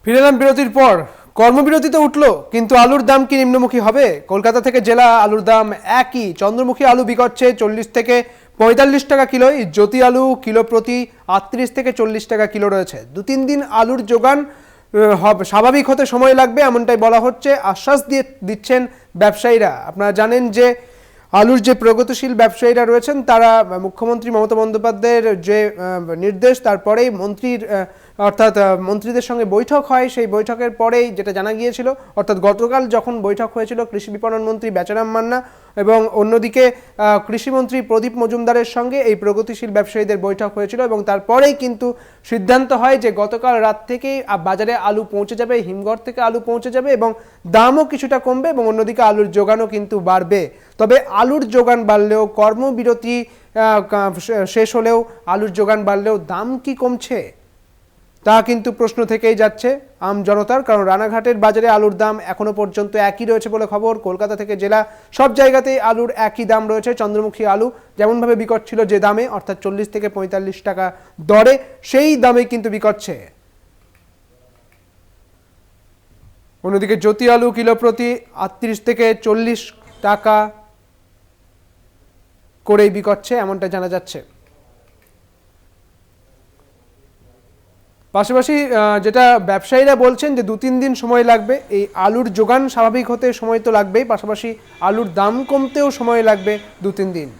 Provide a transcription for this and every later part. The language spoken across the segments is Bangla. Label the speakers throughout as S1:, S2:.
S1: ফিরে এলাম বিরতির পর। কর্মবিরতিতে উঠলো, কিন্তু আলুর দাম কি নিম্নমুখী হবে? কলকাতা থেকে জেলা আলুর দাম একই। চন্দ্রমুখী আলু বিকচ্ছে 40 থেকে 45 টাকা কিলোয়। জ্যোতি আলু কিলো প্রতি 38 থেকে 40 টাকা কিলো রয়েছে। 2-3 দিন আলুর যোগান স্বাভাবিক হতে সময় লাগবে, এমনটাই বলা হচ্ছে। আশ্বাস দিচ্ছেন ব্যবসায়ীরা। আপনারা জানেন যে আলুর যে প্রগতিশীল ব্যবসায়ীরা রয়েছেন, তারা মুখ্যমন্ত্রী মমতা বন্দ্যোপাধ্যায়ের যে নির্দেশ, তারপরেই অর্থাৎ মন্ত্রীদের সঙ্গে বৈঠক হয়। সেই বৈঠকের পরেই যেটা জানা গিয়েছিল, অর্থাৎ গতকাল যখন বৈঠক হয়েছিল কৃষি বিপণন মন্ত্রী বেচারাম মান্না এবং অন্যদিকে কৃষিমন্ত্রী প্রদীপ মজুমদারের সঙ্গে এই প্রগতিশীল ব্যবসায়ীদের বৈঠক হয়েছিল, এবং তারপরেই কিন্তু সিদ্ধান্ত হয় যে গতকাল রাত থেকেই বাজারে আলু পৌঁছে যাবে, হিমঘর থেকে আলু পৌঁছে যাবে এবং দামও কিছুটা কমবে, এবং অন্যদিকে আলুর যোগানও কিন্তু বাড়বে। তবে আলুর যোগান বাড়লেও, কর্মবিরতি শেষ হলেও আলুর যোগান বাড়লেও দাম কি কমছে, তা কিন্তু প্রশ্ন থেকেই যাচ্ছে আম জনতার। কারণ রানাঘাটের বাজারে আলুর দাম এখনো পর্যন্ত একই রয়েছে বলে খবর। কলকাতা থেকে জেলা সব জায়গাতেই আলুর একই দাম রয়েছে। চন্দ্রমুখী আলু যেমনভাবে বিকচ্ছিল যে দামে, অর্থাৎ 40 থেকে 45 টাকা দরে, সেই দামে কিন্তু বিকচ্ছে। অন্যদিকে জ্যোতি আলু কিলো প্রতি 38 থেকে 40 টাকা করেই বিকচ্ছে, এমনটা জানা যাচ্ছে। পাশাপাশি যেটা ব্যবসায়ীরা বলছেন যে 2-3 দিন সময় লাগবে এই আলুর যোগান স্বাভাবিক হতে, সময় তো লাগবেই, পাশাপাশি আলুর দাম কমতেও সময় লাগবে 2-3 দিন।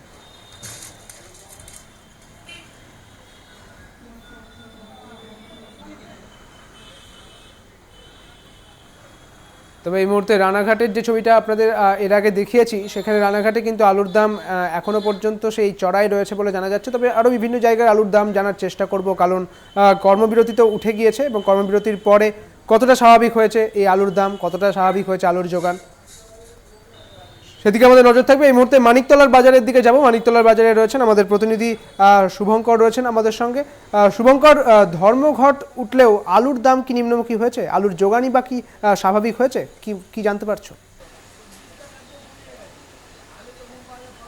S1: তবে এই মুহূর্তে রানাঘাটের যে ছবিটা আপনাদের এর আগে দেখিয়েছি, সেখানে রানাঘাটে কিন্তু আলুর দাম এখনো পর্যন্ত সেই চড়াই রয়েছে বলে জানা যাচ্ছে। তবে আরও বিভিন্ন জায়গায় আলুর দাম জানার চেষ্টা করব, কারণ কর্মবিরতি তো উঠে গিয়েছে, এবং কর্মবিরতির পরে কতটা স্বাভাবিক হয়েছে এই আলুর দাম, কতটা স্বাভাবিক হয়েছে আলুর যোগান, সেদিকে আমাদের নজর থাকবে। এই মুহূর্তে মানিকতলার বাজারের দিকে যাব। মানিকতলার বাজারে রয়েছেন আমাদের প্রতিনিধি শুভঙ্কর, রয়েছেন আমাদের সঙ্গে। শুভঙ্কর, ধর্মঘট উঠলেও আলুর দাম কি নিম্নমুখী হয়েছে? আলুর যোগানই বা কি স্বাভাবিক হয়েছে? কি জানতে পারছো?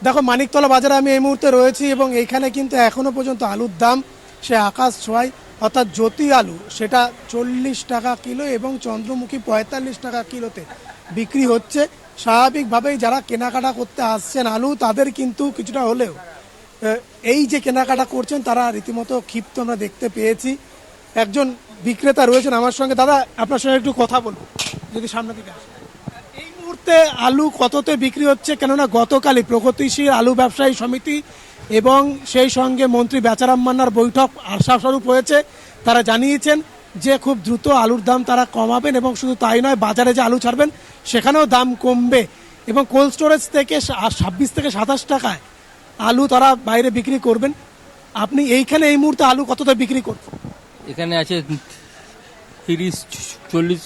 S2: দেখো, মানিকতলা বাজারে আমি এই মুহূর্তে রয়েছি এবং এইখানে কিন্তু এখনো পর্যন্ত আলুর দাম সে আকাশ ছোঁয়ায়। অর্থাৎ জ্যোতি আলু সেটা 40 টাকা কিলো এবং চন্দ্রমুখী 45 টাকা কিলোতে বিক্রি হচ্ছে। স্বাভাবিকভাবেই যারা কেনাকাটা করতে আসছেন আলু, তাদের কিন্তু কিছুটা হলেও এই যে কেনাকাটা করছেন তারা রীতিমতো ক্ষিপ্ত আমরা দেখতে পেয়েছি। একজন বিক্রেতা রয়েছেন আমার সঙ্গে। দাদা, আপনার সঙ্গে একটু কথা বলবো, যদি সামনে দিকে আসেন। এই মুহূর্তে আলু কততে বিক্রি হচ্ছে? কেননা গতকালই প্রগতিশীল আলু ব্যবসায়ী সমিতি এবং সেই সঙ্গে মন্ত্রী বেচারাম মান্নার বৈঠক আশাস্বরূপ হয়েছে। তারা জানিয়েছেন যে খুব দ্রুত আলুর দাম তারা কমাবেন, এবং শুধু তাই নয়, বাজারে যে আলু ছাড়বেন সেখানেও দাম কমবে, এবং কোল্ড স্টোরেজ থেকে 26 থেকে 27 টাকায় আলু তারা বাইরে বিক্রি করবেন। আপনি এইখানে এই মুহূর্তে আলু কতটা বিক্রি করছেন?
S3: এখানে আছে 30, 40,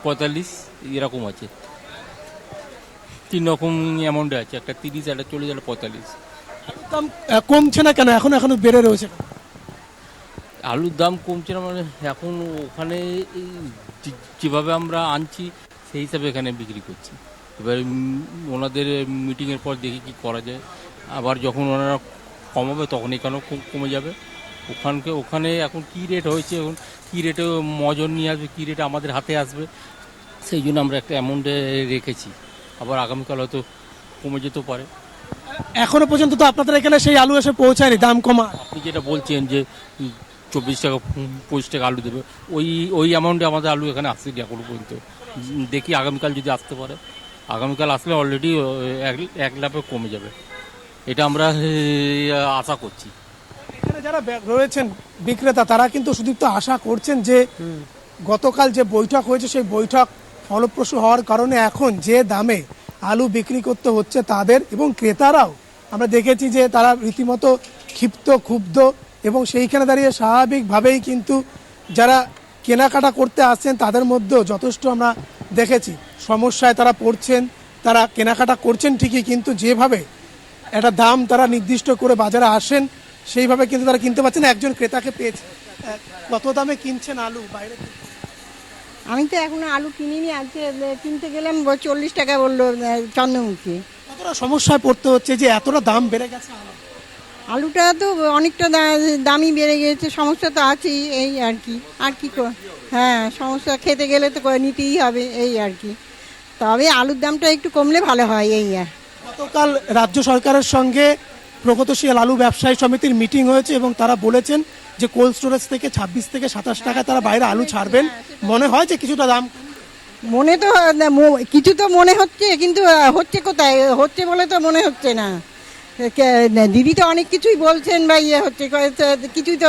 S3: 45 এরকম আছে। 3 রকম অ্যামাউন্টে আছে, একটা 30, একটা 40, একটা 45।
S2: আলুর দাম কমছে না কেন? এখনো বেড়ে রয়েছে।
S3: আলুর দাম কমছে না মানে এখন ওখানে যেভাবে আমরা আনছি সেই হিসাবে এখানে বিক্রি করছি। এবার ওনাদের মিটিংয়ের পর দেখি কি করা যায়। আবার যখন ওনারা কমাবে তখন এখানেও কমে যাবে। ওখানে এখন কী রেট হয়েছে, এখন কী রেটে মজন নিয়ে আসবে, কী রেটে আমাদের হাতে আসবে, সেই জন্য আমরা একটা অ্যামাউন্টে রেখেছি। আবার আগামীকাল হয়তো কমে যেতেও পারে।
S2: এখনো পর্যন্ত তো আপনাদের এখানে সেই আলু এসে পৌঁছায়নি দাম কমা।
S3: আপনি যেটা বলছেন যে 24 টাকা 25 টাকা আলু দেবে, ওই অ্যামাউন্টে আমাদের আলু এখানে আসেনি এখনো পর্যন্ত। দেখি আগামীকাল যদি আসতে পারে। আগামীকাল আসলে অলরেডি 1 লাখে কমে যাবে, এটা আমরা আশা করছি।
S2: এখানে যারা রয়েছেন বিক্রেতা, তারা কিন্তু সুদীপ্ত আশা করছেন যে গতকাল যে বৈঠক হয়েছে সেই বৈঠক ফলপ্রসূ হওয়ার কারণে এখন যে দামে আলু বিক্রি করতে হচ্ছে তাদের, এবং ক্রেতারাও আমরা দেখেছি যে তারা রীতিমতো ক্ষুব্ধ, এবং সেইখানে দাঁড়িয়ে স্বাভাবিকভাবেই কিন্তু যারা কেনাকাটা করতে আসছেন তাদের মধ্যেও যথেষ্ট আমরা দেখেছি সমস্যায় তারা পড়ছেন। তারা কেনাকাটা করছেন ঠিকই, কিন্তু যেভাবে একটা দাম তারা নির্দিষ্ট করে বাজারে আসেন সেইভাবে কিন্তু তারা কিনতে পারছেন না। একজন ক্রেতাকে পেয়েছে, কত দামে কিনছেন আলু বাইরে?
S4: আমি তো এখনো আলু কিনিনি, আজকে কিনতে গেলাম 40 টাকা বললো চন্দ্রমুখী।
S2: কতটা সমস্যায় পড়তে হচ্ছে যে এতটা দাম বেড়ে গেছে?
S4: আলুটা তো অনেকটা দামই বেড়ে গেছে, সমস্যা তো আছেই, এই আর কি হ্যাঁ, সমস্যা খেতে গেলে তো করে নিতেই হবে এই আর কি। তবে আলুর দামটা একটু কমলে ভালো হয় এই আর।
S2: গতকাল রাজ্য সরকারের সঙ্গে প্রগতিশীল আলু ব্যবসায়ী সমিতির মিটিং হয়েছে এবং তারা বলেছেন যে কোল্ড স্টোরেজ থেকে 26 থেকে 27 টাকায় তারা বাইরে আলু ছাড়বেন। মনে হয় যে কিছুটা দাম
S4: মনে তো কিছু তো মনে হচ্ছে, কিন্তু হচ্ছে কোথায়, হচ্ছে বলে তো মনে হচ্ছে না। দিদি তো অনেক কিছুই বলছেন বা ইয়ে হচ্ছে কিছুই তো,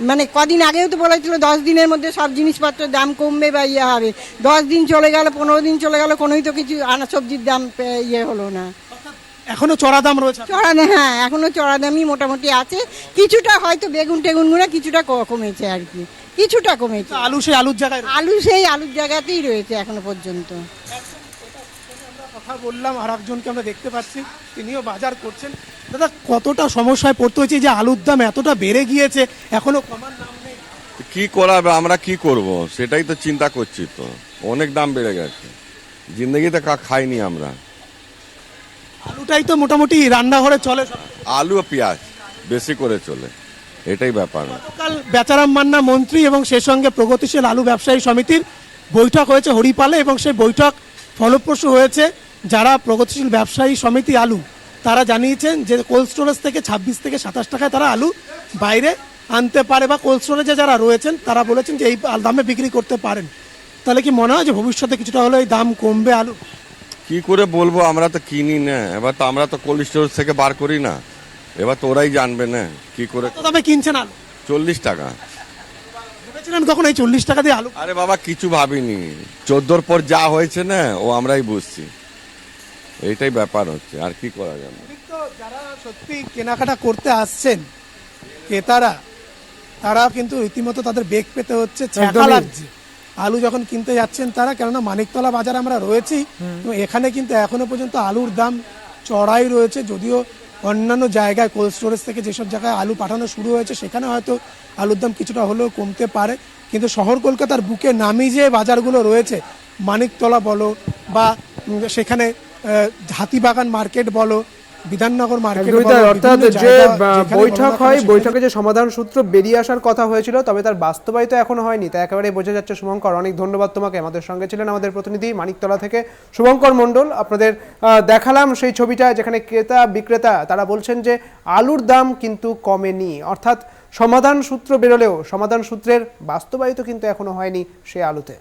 S4: মানে কদিন আগেও তো বলেছিল 10 দিনের মধ্যে সব জিনিসপত্রের দাম কমবে বা ইয়ে হবে। 10 দিন চলে গেল, 15 দিন চলে গেল, কোনোই তো কিছু আনা সবজির দাম ইয়ে হলো না।
S2: এখনো চড়া দাম রয়েছে।
S4: চড়া না, হ্যাঁ এখনো চড়া দামই মোটামুটি আছে। কিছুটা হয়তো বেগুন টেগুনগুলো কিছুটা কমেছে আর কি, কিছুটা কমেছে।
S2: আলু সেই আলুর জায়গায়
S4: আলু সেই আলুর জায়গাতেই রয়েছে এখনো পর্যন্ত।
S2: কথা বললাম, আর একজনকে আমরা দেখতে পাচ্ছি তিনিও বাজার করছেন। দাদা, কতটা সমস্যায় পড়তে হয়েছে যে আলুর দাম এতটা বেড়ে গিয়েছে, এখনো কমার নাম নেই?
S5: কি করাবে, আমরা কি করব সেটাই তো চিন্তা করছি। তো অনেক দাম বেড়ে গেছে, জিন্দগিতে খাইনি আমরা।
S2: আলুটাই তো মোটামুটি রান্নাঘরে চলে।
S5: আলু ও পেঁয়াজ বেশি করে চলে, এটাই ব্যাপার।
S2: গতকাল বেচারাম মান্না মন্ত্রী এবং সেই সঙ্গে প্রগতিশীল আলু ব্যবসায়ী সমিতির বৈঠক হয়েছে হরিপালে এবং সেই বৈঠক ফলপ্রসূ হয়েছে। যারা প্রগতিশীল ব্যবসায়ী সমিতি আলু, তারা জানিয়েছেন যে কোল্ড স্টোরেজ থেকে 26 থেকে 27 টাকায় তারা আলু বাইরে আনতে পারে, বা কোল্ড স্টোরেজে যারা রয়েছেন তারা বলেছেন যে এই দামে বিক্রি করতে পারেন। তাহলে কি মনে হয় যে ভবিষ্যতে কিছুটা হলে এই দাম কমবে আলু?
S5: কি করে বলবো, আমরা তো কিনি না, এবার তো আমরা তো কোল্ড স্টোরেজ থেকে বার করি না, এবার তো ওরাই জানবে না কি করে।
S2: কত দামে কিনছেন আলু?
S5: 40 টাকা।
S2: ভেবেছিলেন কখন এই 40 টাকা দিয়ে আলু?
S5: আরে বাবা, কিছু ভাবিনি, 14 পর যা হয়েছে না ও আমরাই বুঝছি, এইটাই ব্যাপার হচ্ছে, আর কি করা যাবে।
S2: তো যারা সত্যি কেনাকাটা করতে আসছেন ক্রেতারা, তারা কিন্তু রীতিমতো তাদের বেগ পেতে হচ্ছে, ছ্যাঁকা
S1: একদমই।
S2: লাগছে আলু যখন কিনতে যাচ্ছেন তারা। কেননা মানিকতলা বাজারে আমরা রয়েছি, তো এখানে কিন্তু এখনো পর্যন্ত আলুর দাম চড়াই রয়েছে। যদিও অন্যান্য জায়গায় কোল্ড স্টোরেজ থেকে যেসব জায়গায় আলু পাঠানো শুরু হয়েছে সেখানে হয়তো আলুর দাম কিছুটা হলেও কমতে পারে, কিন্তু শহর কলকাতার বুকে নামি যে বাজারগুলো রয়েছে, মানিকতলা বলো বা সেখানে হাতিবাগান মার্কেট বলো, বিধাননগর মার্কেট
S1: একদমই
S2: বলো,
S1: তাই। অর্থাৎ
S2: বিভিন্ন
S1: যে
S2: জায়গা যেখানে
S1: বৈঠক
S2: বলো না
S1: হয়,
S2: কেন
S1: বৈঠকে যে সমাধান সূত্র বেরিয়ে আসার কথা হয়েছিল, তবে তার বাস্তবায়িত এখনো হয়নি, তা একেবারে বোঝা যাচ্ছে। শুভঙ্কর, অনেক ধন্যবাদ তোমাকে। আমাদের সঙ্গে ছিলেন আমাদের প্রতিনিধি মানিকতলা থেকে শুভঙ্কর মণ্ডল। আপনাদের দেখালাম সেই ছবিটা যেখানে ক্রেতা বিক্রেতা তারা বলছেন যে আলুর দাম কিন্তু কমেনি, অর্থাৎ সমাধান সূত্র বেরোলেও সমাধান সূত্রের বাস্তবায়িত কিন্তু এখনো হয়নি সেই আলুতে।